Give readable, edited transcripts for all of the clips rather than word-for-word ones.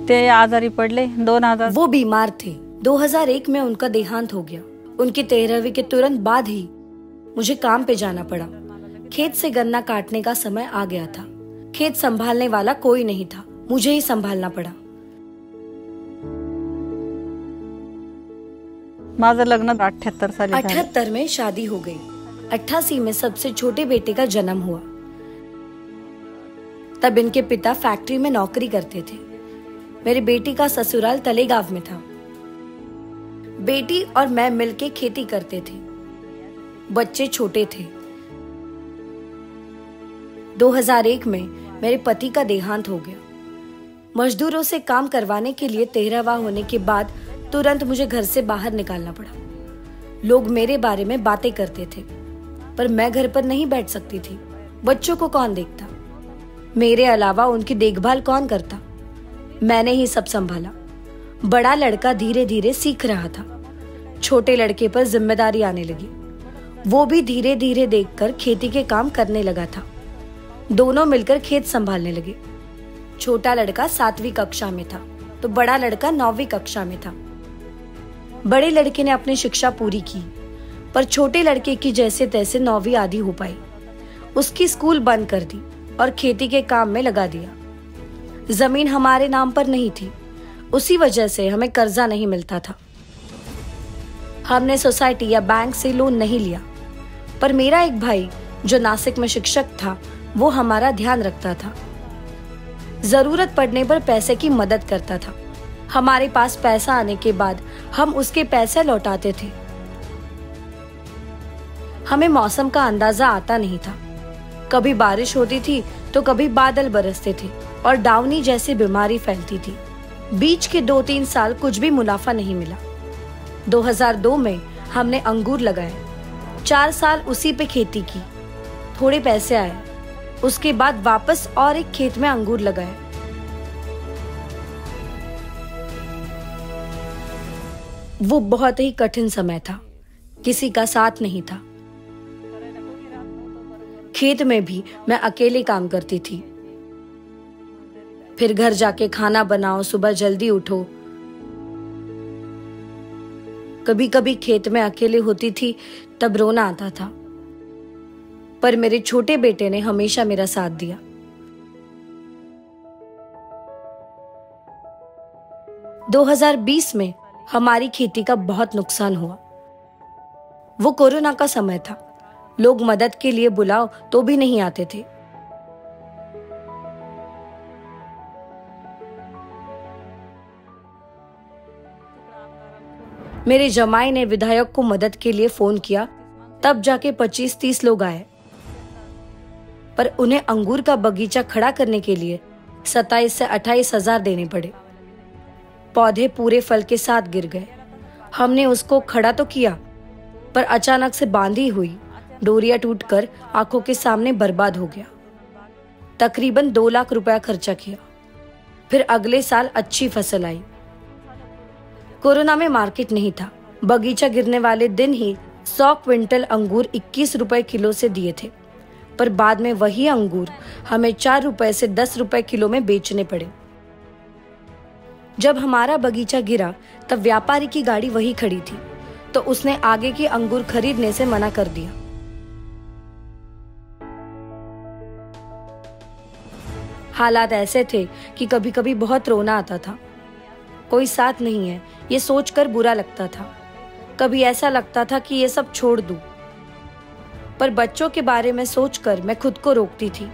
ते आजारी पडले 2000। वो बीमार थे। 2001 में उनका देहांत हो गया। उनकी 13वीं के तुरंत बाद ही मुझे काम पे जाना पड़ा। खेत से गन्ना काटने का समय आ गया था। खेत संभालने वाला कोई नहीं था, मुझे ही संभालना पड़ा। माझं लग्न 78 साली झालं। 78 में शादी हो गई। 88 में सबसे छोटे बेटे का जन्म हुआ। तब इनके पिता फैक्ट्री में नौकरी करते थे। मेरी बेटी का ससुराल तलेगांव में था। बेटी और मैं मिलके खेती करते थे। बच्चे छोटे थे। 2001 में मेरे पति का देहांत हो गया। मजदूरों से काम करवाने के लिए 13वां होने के बाद तुरंत मुझे घर से बाहर निकालना पड़ा। लोग मेरे बारे में बातें करते थे, पर मैं घर पर नहीं बैठ सकती थी। बच्चों को कौन देखता? मेरे अलावा उनकी देखभाल कौन करता? मैंने ही सब संभाला। बड़ा लड़का धीरे धीरे सीख रहा था। छोटे लड़के पर जिम्मेदारी आने लगी। वो भी धीरे धीरे देखकर खेती के काम करने लगा था। दोनों मिलकर खेत संभालने लगे। छोटा लड़का 7वीं कक्षा में था तो बड़ा लड़का 9वीं कक्षा में था। बड़े लड़के ने अपनी शिक्षा पूरी की, पर छोटे लड़के की जैसे तैसे 9वीं आधी हो पाई। उसकी स्कूल बंद कर दी और खेती के काम में लगा दिया। जमीन हमारे नाम पर नहीं थी, उसी वजह से हमें कर्जा नहीं मिलता था। हमने सोसाइटी या बैंक से लोन नहीं लिया, पर मेरा एक भाई जो नासिक में शिक्षक था, वो हमारा ध्यान रखता था। जरूरत पड़ने पर पैसे की मदद करता था। हमारे पास पैसा आने के बाद हम उसके पैसे लौटाते थे। हमें मौसम का अंदाजा आता नहीं था। कभी बारिश होती थी तो कभी बादल बरसते थे और डाउनी जैसी बीमारी फैलती थी। बीच के 2-3 साल कुछ भी मुनाफा नहीं मिला। 2002 में हमने अंगूर लगाए। 4 साल उसी पे खेती की। थोड़े पैसे आए। उसके बाद वापस और एक खेत में अंगूर लगाए। वो बहुत ही कठिन समय था। किसी का साथ नहीं था। खेत में भी मैं अकेले काम करती थी। फिर घर जाके खाना बनाओ, सुबह जल्दी उठो। कभी कभी खेत में अकेले होती थी तब रोना आता था, पर मेरे छोटे बेटे ने हमेशा मेरा साथ दिया। – 2020 में हमारी खेती का बहुत नुकसान हुआ। वो कोरोना का समय था। लोग मदद के लिए बुलाओ तो भी नहीं आते थे। मेरे जमाई ने विधायक को मदद के लिए फोन किया, तब जाके 25-30 लोग आए, पर उन्हें अंगूर का बगीचा खड़ा करने के लिए 27 से 28 हजार देने पड़े। पौधे पूरे फल के साथ गिर गए। हमने उसको खड़ा तो किया, पर अचानक से बांधी हुई डोरिया टूटकर आंखों के सामने बर्बाद हो गया। तकरीबन 2 लाख रुपया खर्चा किया। फिर अगले साल अच्छी फसल आई। कोरोना में मार्केट नहीं था। बगीचा गिरने वाले दिन ही 100 क्विंटल अंगूर 21 रुपए किलो से दिए थे, पर बाद में वही अंगूर हमें 4 रुपए से 10 रुपए किलो में बेचने पड़े। जब हमारा बगीचा गिरा तब व्यापारी की गाड़ी वही खड़ी थी, तो उसने आगे के अंगूर खरीदने से मना कर दिया। हालात ऐसे थे कि कभी कभी बहुत रोना आता था। कोई साथ नहीं है ये सोचकर बुरा लगता था। कभी ऐसा लगता था कि ये सब छोड़ दूं, पर बच्चों के बारे में सोचकर मैं खुद को रोकती थी।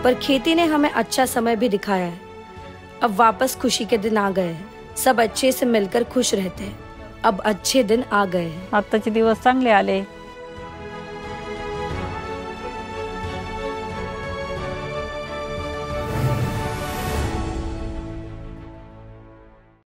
पर खेती ने हमें अच्छा समय भी दिखाया है। अब वापस खुशी के दिन आ गए हैं। सब अच्छे से मिलकर खुश रहते हैं। अब अच्छे दिन आ गए हैं। आत्ताचे दिवस चांगले आले।